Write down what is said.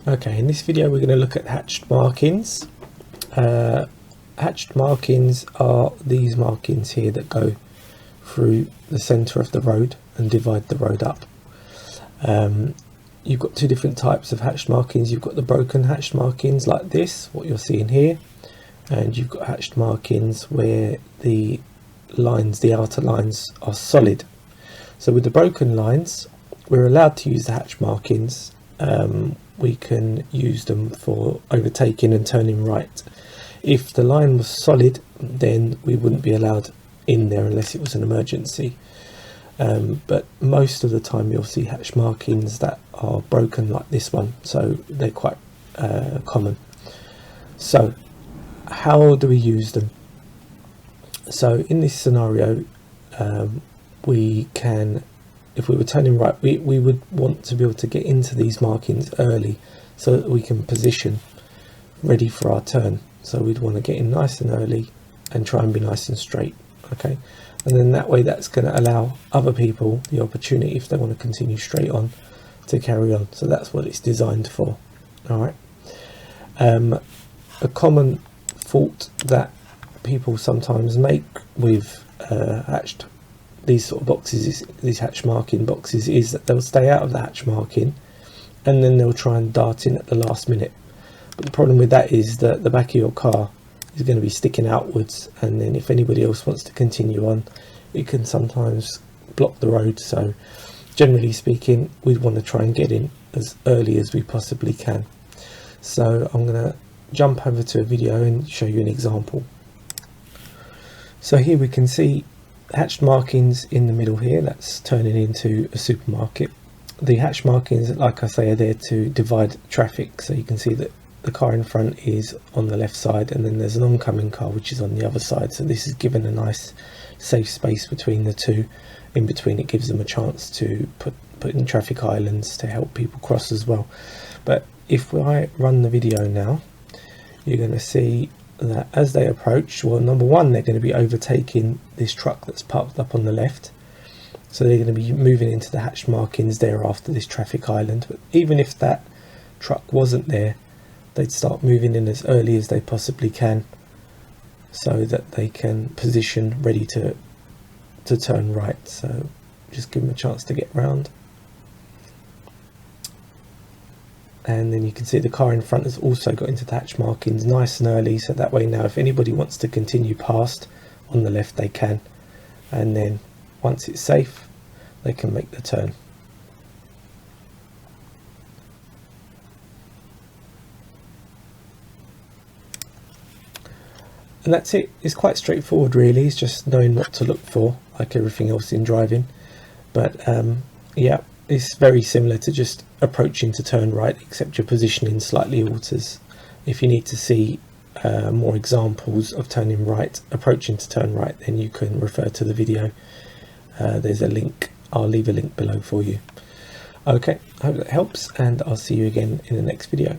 Okay, in this video we're going to look at hatched markings. Hatched markings are these markings here that go through the centre of the road and divide the road up. You've got two different types of hatched markings. You've got the broken hatched markings like this, what you're seeing here, and you've got hatched markings where the lines, the outer lines, are solid. So with the broken lines, we're allowed to use the hatched markings. We can use them for overtaking and turning right. If the line was solid, then we wouldn't be allowed in there unless it was an emergency. But most of the time you'll see hatch markings that are broken like this one, so they're quite common. So how do we use them? So in this scenario, we can, if we were turning right, we would want to be able to get into these markings early so that we can position ready for our turn. So we'd want to get in nice and early and try and be nice and straight. Okay, and then that way that's going to allow other people the opportunity, if they want to continue straight on, to carry on. So that's what it's designed for. All right. A common fault that people sometimes make with hatched, these sort of boxes, these hatch marking boxes, is that they'll stay out of the hatch marking and then they'll try and dart in at the last minute. But the problem with that is that the back of your car is going to be sticking outwards, and then if anybody else wants to continue on, it can sometimes block the road. So generally speaking, we'd want to try and get in as early as we possibly can. So I'm going to jump over to a video and show you an example. So here we can see hatched markings in the middle here, that's turning into a supermarket. The hatched markings, like I say, are there to divide traffic. So you can see that the car in front is on the left side, and then there's an oncoming car which is on the other side. So this is given a nice safe space between the two. In between, it gives them a chance to put in traffic islands to help people cross as well. But if I run the video now, you're going to see that as they approach, well, number one, they're going to be overtaking this truck that's parked up on the left. So they're going to be moving into the hatched markings there after this traffic island. But even if that truck wasn't there, they'd start moving in as early as they possibly can so that they can position ready to turn right. So just give them a chance to get round. And then you can see the car in front has also got into the hatch markings nice and early, so that way now if anybody wants to continue past on the left, they can. And then once it's safe, they can make the turn. And that's it. It's quite straightforward really. It's just knowing what to look for, like everything else in driving. But yeah, it's very similar to just approaching to turn right, except your positioning slightly alters. If you need to see more examples of turning right, approaching to turn right, then you can refer to the video. There's a link. I'll leave a link below for you. Okay, I hope that helps, and I'll see you again in the next video.